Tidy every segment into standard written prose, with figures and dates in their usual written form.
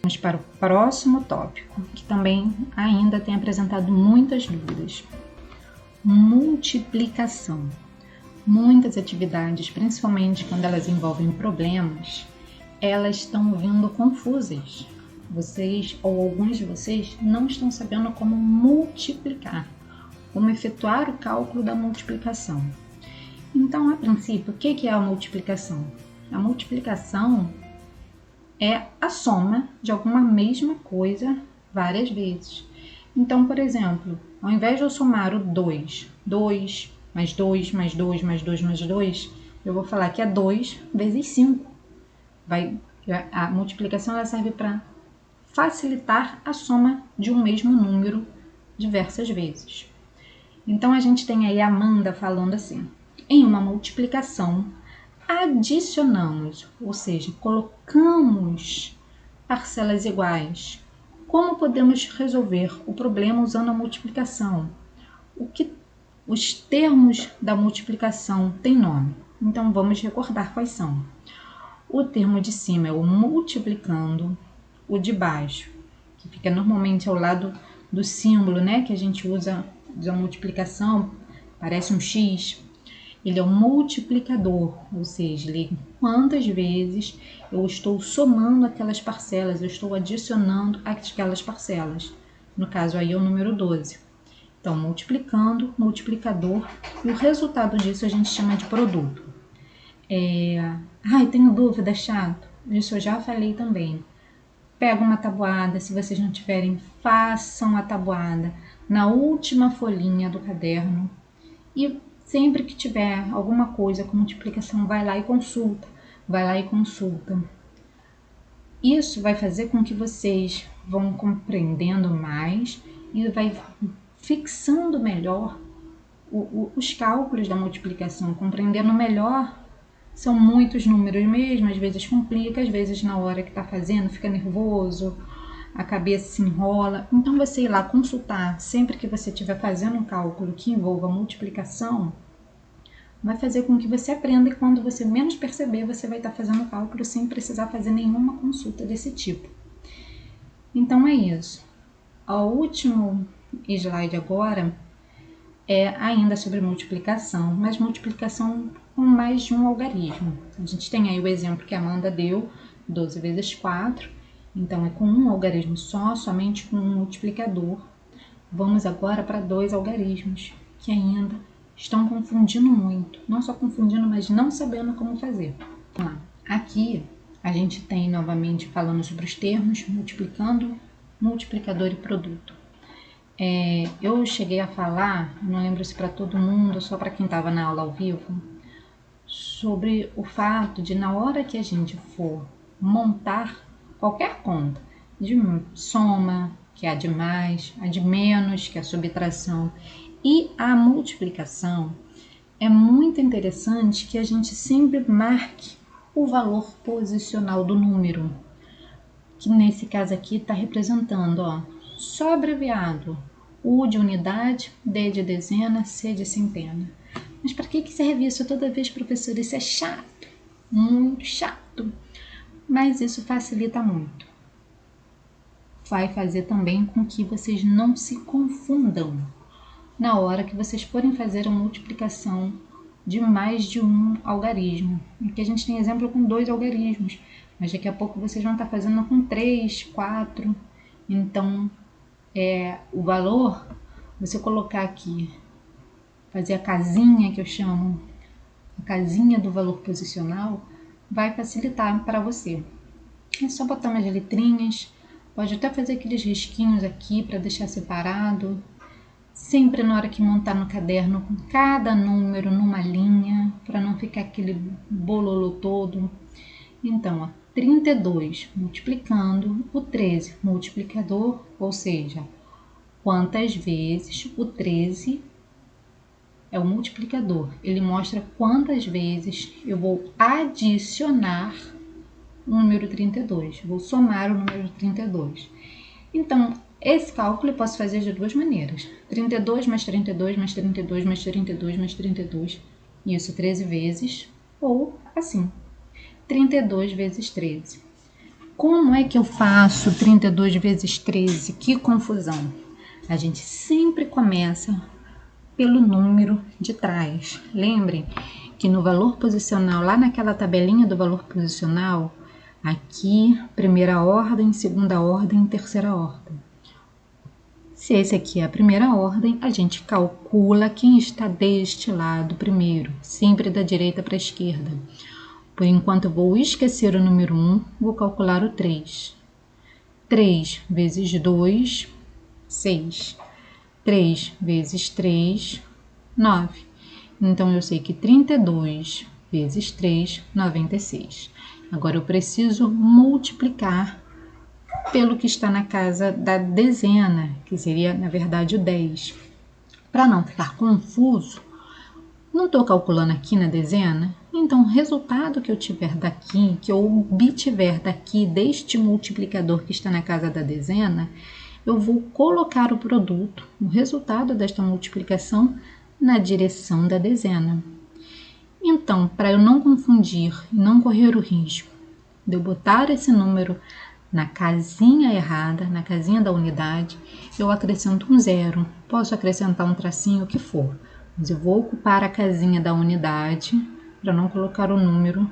Vamos para o próximo tópico, que também ainda tem apresentado muitas dúvidas. Multiplicação. Muitas atividades, principalmente quando elas envolvem problemas, elas estão vindo confusas. Vocês ou alguns de vocês não estão sabendo como multiplicar, como efetuar o cálculo da multiplicação. Então, a princípio, o que é a multiplicação? A multiplicação é a soma de alguma mesma coisa várias vezes. Então, por exemplo, ao invés de eu somar o 2 mais 2, mais 2, mais 2, mais 2, eu vou falar que é 2 vezes 5. A multiplicação ela serve para facilitar a soma de um mesmo número diversas vezes. Então, a gente tem aí a Amanda falando assim: em uma multiplicação, adicionamos, ou seja, colocamos parcelas iguais. Como podemos resolver o problema usando a multiplicação? Os termos da multiplicação têm nome, então vamos recordar quais são. O termo de cima é o multiplicando, o de baixo, que fica normalmente ao lado do símbolo, né, que a gente usa da multiplicação, parece um X. Ele é um multiplicador, ou seja, ele, quantas vezes eu estou somando aquelas parcelas, eu estou adicionando aquelas parcelas. No caso aí é o número 12. Então, multiplicando, multiplicador, e o resultado disso a gente chama de produto. Tenho dúvida, chato. Isso eu já falei também. Pega uma tabuada, se vocês não tiverem, façam a tabuada na última folhinha do caderno e sempre que tiver alguma coisa com multiplicação, vai lá e consulta. Isso vai fazer com que vocês vão compreendendo mais e vai fixando melhor os cálculos da multiplicação, compreendendo melhor. São muitos números mesmo, às vezes complica, às vezes na hora que está fazendo fica nervoso, a cabeça se enrola. Então você ir lá consultar sempre que você estiver fazendo um cálculo que envolva multiplicação, vai fazer com que você aprenda e quando você menos perceber, você vai estar fazendo o cálculo sem precisar fazer nenhuma consulta desse tipo. Então é isso. O último slide agora é ainda sobre multiplicação, mas multiplicação com mais de um algarismo. A gente tem aí o exemplo que a Amanda deu, 12 vezes 4, então é com um algarismo só, somente com um multiplicador. Vamos agora para 2 algarismos, que ainda estão confundindo muito, não só confundindo, mas não sabendo como fazer. Aqui a gente tem novamente falando sobre os termos multiplicando, multiplicador e produto. Eu cheguei a falar, não lembro se para todo mundo, só para quem estava na aula ao vivo, sobre o fato de na hora que a gente for montar qualquer conta, de soma, que é a de mais, a de menos, que é a subtração, e a multiplicação, é muito interessante que a gente sempre marque o valor posicional do número, que nesse caso aqui está representando, só abreviado, U de unidade, D de dezena, C de centena. Mas para que serve isso toda vez, professor? Isso é chato, muito chato, mas isso facilita muito. Vai fazer também com que vocês não se confundam na hora que vocês forem fazer a multiplicação de mais de um algarismo. Aqui a gente tem exemplo com 2 algarismos, mas daqui a pouco vocês vão estar fazendo com 3, 4. Então, o valor, você colocar aqui, fazer a casinha que eu chamo, a casinha do valor posicional, vai facilitar para você. É só botar umas letrinhas, pode até fazer aqueles risquinhos aqui para deixar separado. Sempre na hora que montar no caderno, com cada número numa linha, para não ficar aquele bololô todo. Então, 32 multiplicando, o 13 multiplicador, ou seja, quantas vezes o 13 é o multiplicador. Ele mostra quantas vezes eu vou adicionar o número 32, vou somar o número 32. Então, esse cálculo eu posso fazer de 2 maneiras. 32 mais 32 mais 32 mais 32 mais 32. Isso 13 vezes. Ou assim, 32 vezes 13. Como é que eu faço 32 vezes 13? Que confusão! A gente sempre começa pelo número de trás. Lembrem que no valor posicional, lá naquela tabelinha do valor posicional, aqui, primeira ordem, segunda ordem, terceira ordem. Se esse aqui é a primeira ordem, a gente calcula quem está deste lado primeiro, sempre da direita para a esquerda. Por enquanto, eu vou esquecer o número 1, vou calcular o 3. 3 vezes 2, 6. 3 vezes 3, 9. Então, eu sei que 32 vezes 3, 96. Agora, eu preciso multiplicar pelo que está na casa da dezena, que seria, na verdade, o 10. Para não ficar confuso, não estou calculando aqui na dezena, então o resultado que eu tiver daqui, que eu obtiver daqui deste multiplicador que está na casa da dezena, eu vou colocar o produto, o resultado desta multiplicação, na direção da dezena. Então, para eu não confundir e não correr o risco de eu botar esse número na casinha errada, na casinha da unidade, eu acrescento um zero. Posso acrescentar um tracinho, o que for, mas eu vou ocupar a casinha da unidade para não colocar o número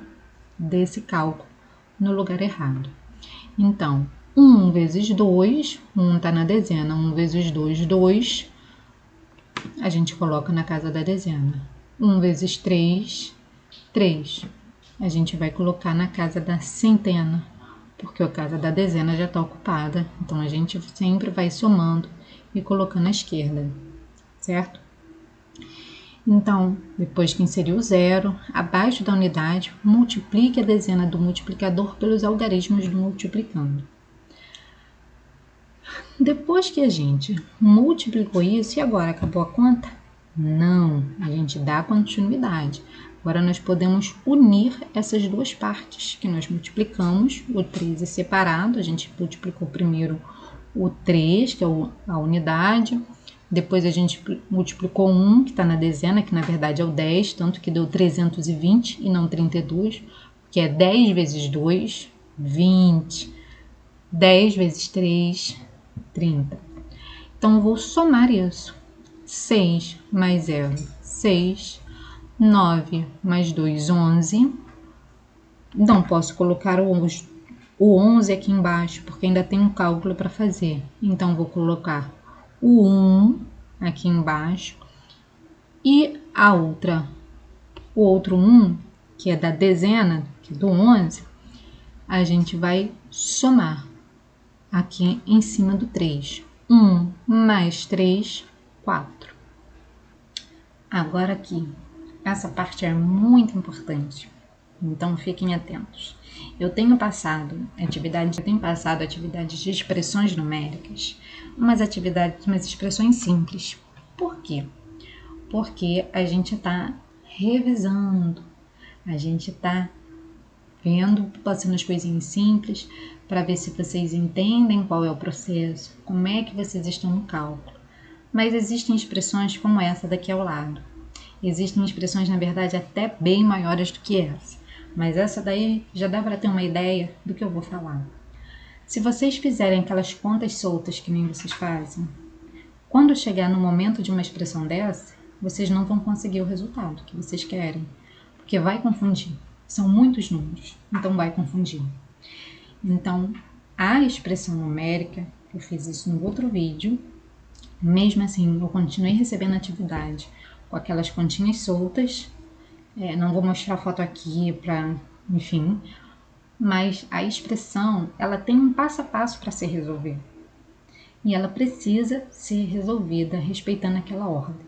desse cálculo no lugar errado. Então, 1 vezes 2, 1 está na dezena, 1 vezes 2, 2, a gente coloca na casa da dezena. 1 vezes 3, 3, a gente vai colocar na casa da centena, porque a casa da dezena já está ocupada, então a gente sempre vai somando e colocando à esquerda, certo? Então, depois que inseriu o zero, abaixo da unidade, multiplique a dezena do multiplicador pelos algarismos do multiplicando. Depois que a gente multiplicou isso, e agora acabou a conta? Não, a gente dá continuidade. Agora nós podemos unir essas duas partes que nós multiplicamos, o 13 separado, a gente multiplicou primeiro o 3, que é a unidade, depois a gente multiplicou 1, que está na dezena, que na verdade é o 10, tanto que deu 320 e não 32, que é 10 vezes 2, 20, 10 vezes 3, 30. Então, eu vou somar isso. 6 mais 0, 6. 9 mais 2, 11. Não posso colocar o 11 aqui embaixo, porque ainda tem um cálculo para fazer. Então, vou colocar o 1 aqui embaixo. E o outro 1, que é da dezena, que é do 11, a gente vai somar aqui em cima do 3. 1 mais 3, 4. Agora aqui, essa parte é muito importante, então fiquem atentos. Eu tenho passado atividades de expressões numéricas, umas expressões simples. Por quê? Porque a gente está revisando, a gente está vendo, passando as coisinhas simples, para ver se vocês entendem qual é o processo, como é que vocês estão no cálculo. Mas existem expressões como essa daqui ao lado. Existem expressões, na verdade, até bem maiores do que essa. Mas essa daí já dá para ter uma ideia do que eu vou falar. Se vocês fizerem aquelas contas soltas que nem vocês fazem, quando chegar no momento de uma expressão dessa, vocês não vão conseguir o resultado que vocês querem, porque vai confundir. São muitos números, então vai confundir. Então, a expressão numérica, eu fiz isso no outro vídeo, mesmo assim, eu continuei recebendo atividade com aquelas continhas soltas. Não vou mostrar a foto aqui para, enfim, mas a expressão, ela tem um passo a passo para se resolver. E ela precisa ser resolvida respeitando aquela ordem.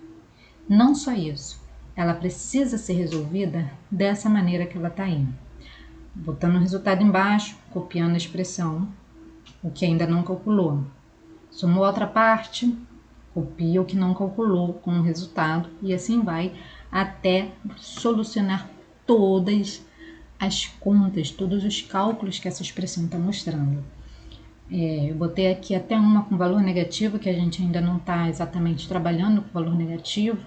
Não só isso, ela precisa ser resolvida dessa maneira que ela está indo. Botando o resultado embaixo, copiando a expressão, o que ainda não calculou. Somou outra parte, copia o que não calculou com o resultado e assim vai até solucionar todas as contas, todos os cálculos que essa expressão está mostrando. Eu botei aqui até uma com valor negativo, que a gente ainda não está exatamente trabalhando com valor negativo,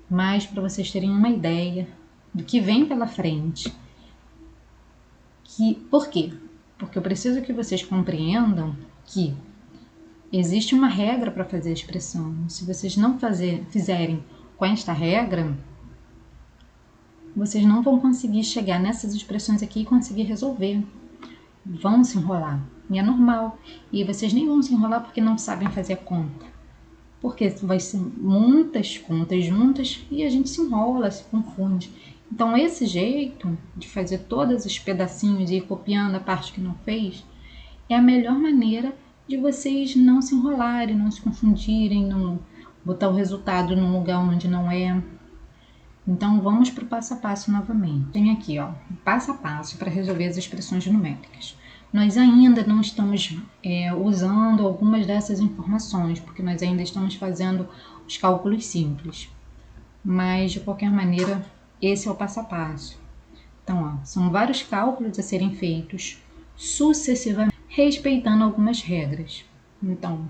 mas para vocês terem uma ideia do que vem pela frente. Por quê? porque eu preciso que vocês compreendam que existe uma regra para fazer a expressão. Se vocês não fizerem com esta regra, vocês não vão conseguir chegar nessas expressões aqui e conseguir resolver. Vão se enrolar, e é normal. E vocês nem vão se enrolar porque não sabem fazer a conta. Porque vai ser muitas contas juntas e a gente se enrola, se confunde. Então, esse jeito de fazer todos os pedacinhos e ir copiando a parte que não fez é a melhor maneira de vocês não se enrolarem, não se confundirem, não botar o resultado num lugar onde não é. Então, vamos para o passo a passo novamente. Tem aqui, ó, o passo a passo para resolver as expressões numéricas. Nós ainda não estamos usando algumas dessas informações, porque nós ainda estamos fazendo os cálculos simples. Mas, de qualquer maneira, esse é o passo a passo. Então, ó, são vários cálculos a serem feitos sucessivamente, respeitando algumas regras. Então,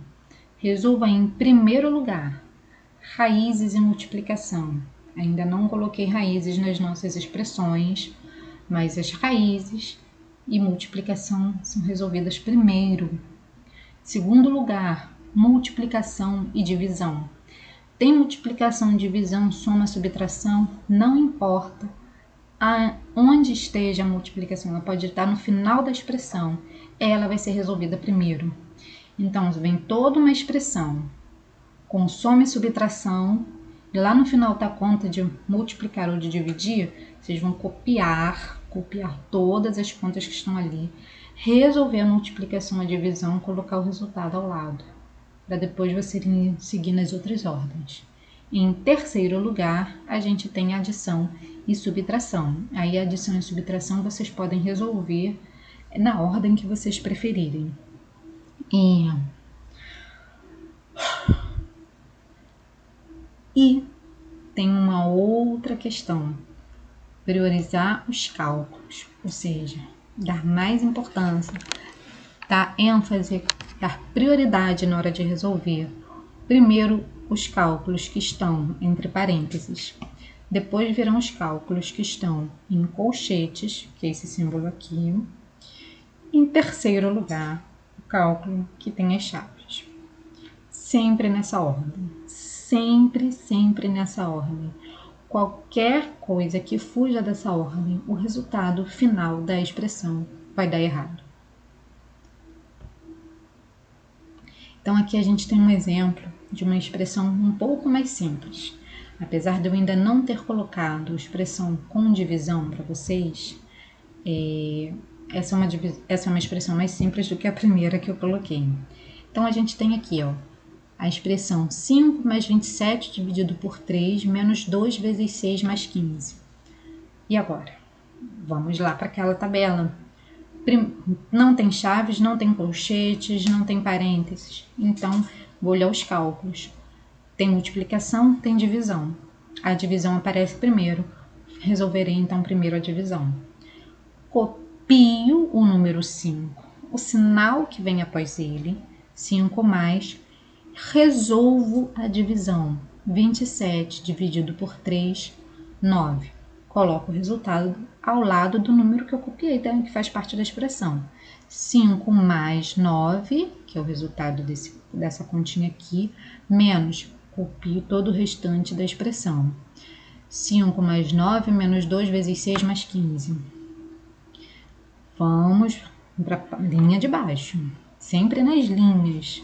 resolva em primeiro lugar raízes e multiplicação. Ainda não coloquei raízes nas nossas expressões, mas as raízes e multiplicação são resolvidas primeiro. Segundo lugar, multiplicação e divisão. Tem multiplicação, divisão, soma, subtração, não importa onde esteja a multiplicação, ela pode estar no final da expressão, ela vai ser resolvida primeiro. Então, vem toda uma expressão com soma e subtração, e lá no final tá a conta de multiplicar ou de dividir, vocês vão copiar todas as contas que estão ali, resolver a multiplicação e a divisão, colocar o resultado ao lado, para depois você seguir nas outras ordens. Em terceiro lugar, a gente tem adição e subtração. Aí, adição e subtração vocês podem resolver na ordem que vocês preferirem. E tem uma outra questão: priorizar os cálculos, ou seja, dar mais importância, dar ênfase, dar prioridade na hora de resolver. Primeiro, os cálculos que estão entre parênteses. Depois virão os cálculos que estão em colchetes, que é esse símbolo aqui. Em terceiro lugar, o cálculo que tem as chaves. Sempre nessa ordem. Sempre nessa ordem. Qualquer coisa que fuja dessa ordem, o resultado final da expressão vai dar errado. Então, aqui a gente tem um exemplo de uma expressão um pouco mais simples. Apesar de eu ainda não ter colocado expressão com divisão para vocês, essa é uma expressão mais simples do que a primeira que eu coloquei. Então, a gente tem aqui, ó, a expressão 5 mais 27 dividido por 3 menos 2 vezes 6 mais 15. E agora? Vamos lá para aquela tabela. Não tem chaves, não tem colchetes, não tem parênteses. Então, vou olhar os cálculos. Tem multiplicação, tem divisão. A divisão aparece primeiro. Resolverei, então, primeiro a divisão. Copio o número 5, o sinal que vem após ele, 5 mais, resolvo a divisão. 27 dividido por 3, 9. Coloco o resultado ao lado do número que eu copiei, que faz parte da expressão. 5 mais 9, que é o resultado dessa continha aqui, menos, copio todo o restante da expressão. 5 mais 9 menos 2 vezes 6 mais 15. Vamos para a linha de baixo, sempre nas linhas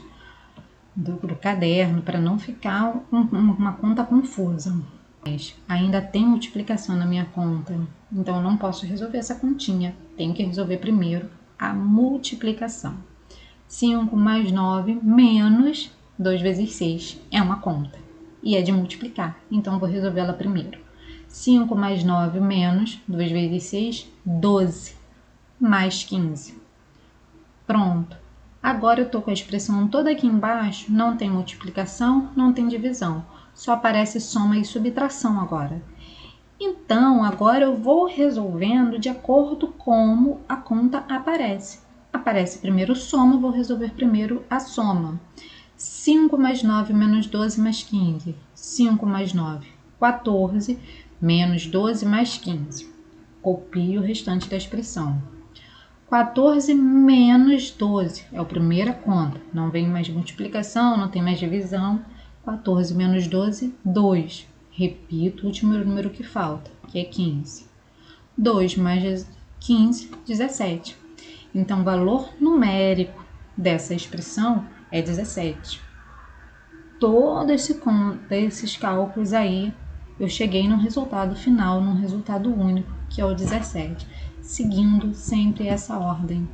do caderno, para não ficar uma conta confusa. Ainda tem multiplicação na minha conta, então eu não posso resolver essa continha, tenho que resolver primeiro a multiplicação. 5 mais 9 menos 2 vezes 6 é uma conta e é de multiplicar, então eu vou resolver ela primeiro. 5 mais 9 menos 2 vezes 6, 12, mais 15. Pronto. Agora eu estou com a expressão toda aqui embaixo, não tem multiplicação, não tem divisão. Só aparece soma e subtração agora. Então, agora eu vou resolvendo de acordo com como a conta aparece. Aparece primeiro soma, vou resolver primeiro a soma. 5 mais 9 menos 12 mais 15. 5 mais 9, 14, menos 12 mais 15. Copio o restante da expressão. 14 menos 12 é a primeira conta. Não vem mais multiplicação, não tem mais divisão. 14 menos 12, 2. Repito o último número que falta, que é 15. 2 mais 15, 17. Então, o valor numérico dessa expressão é 17. Todo esses cálculos aí, eu cheguei no resultado final, num resultado único, que é o 17, seguindo sempre essa ordem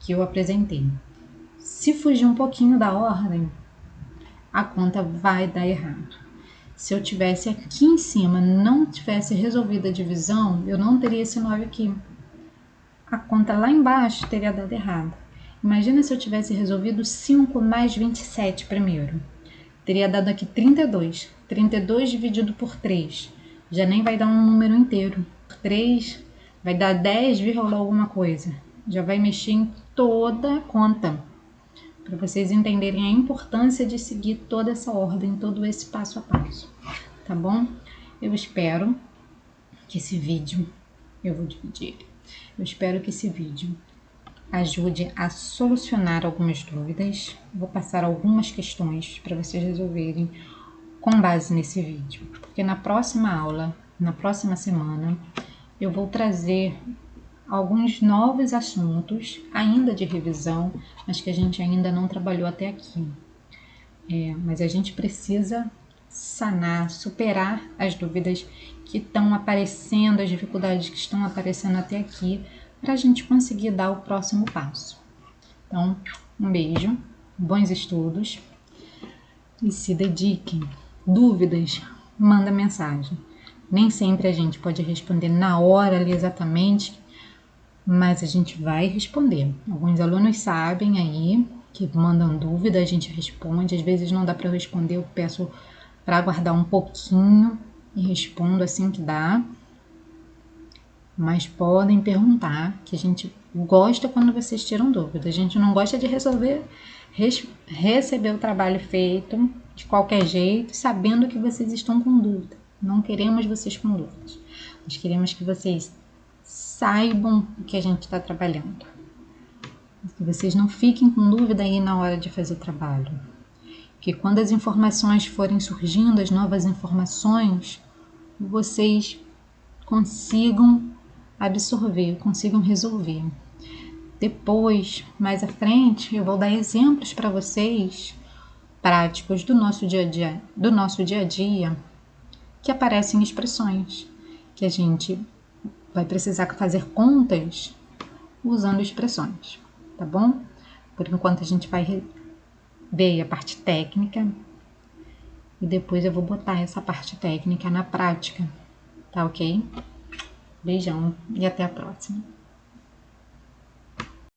que eu apresentei. Se fugir um pouquinho da ordem, a conta vai dar errado. Se eu tivesse aqui em cima, não tivesse resolvido a divisão, eu não teria esse 9 aqui. A conta lá embaixo teria dado errado. Imagina se eu tivesse resolvido 5 mais 27 primeiro. Teria dado aqui 32. 32 dividido por 3. Já nem vai dar um número inteiro. 3 vai dar 10, alguma coisa. Já vai mexer em toda a conta. Para vocês entenderem a importância de seguir toda essa ordem, todo esse passo a passo. Tá bom? Eu espero que esse vídeo, eu vou dividir ele. Eu espero que esse vídeo ajude a solucionar algumas dúvidas. Vou passar algumas questões para vocês resolverem com base nesse vídeo. Porque na próxima aula, na próxima semana, eu vou trazer alguns novos assuntos, ainda de revisão, mas que a gente ainda não trabalhou até aqui. Mas a gente precisa sanar, superar as dúvidas que estão aparecendo, as dificuldades que estão aparecendo até aqui, para a gente conseguir dar o próximo passo. Então, um beijo, bons estudos e se dediquem. Dúvidas, manda mensagem. Nem sempre a gente pode responder na hora ali exatamente, mas a gente vai responder. Alguns alunos sabem aí que mandam dúvida, a gente responde. Às vezes não dá para responder, eu peço para aguardar um pouquinho e respondo assim que dá. Mas podem perguntar, que a gente gosta quando vocês tiram dúvida. A gente não gosta de receber o trabalho feito de qualquer jeito, sabendo que vocês estão com dúvida. Não queremos vocês com dúvidas. Nós queremos que vocês saibam o que a gente está trabalhando. Que vocês não fiquem com dúvida aí na hora de fazer o trabalho. Que quando as informações forem surgindo, as novas informações, vocês consigam absorver, consigam resolver. Depois, mais à frente, eu vou dar exemplos para vocês práticos do nosso dia a dia, que aparecem expressões, que a gente vai precisar fazer contas usando expressões, tá bom? Por enquanto a gente vai ver a parte técnica e depois eu vou botar essa parte técnica na prática, tá ok? Beijão e até a próxima.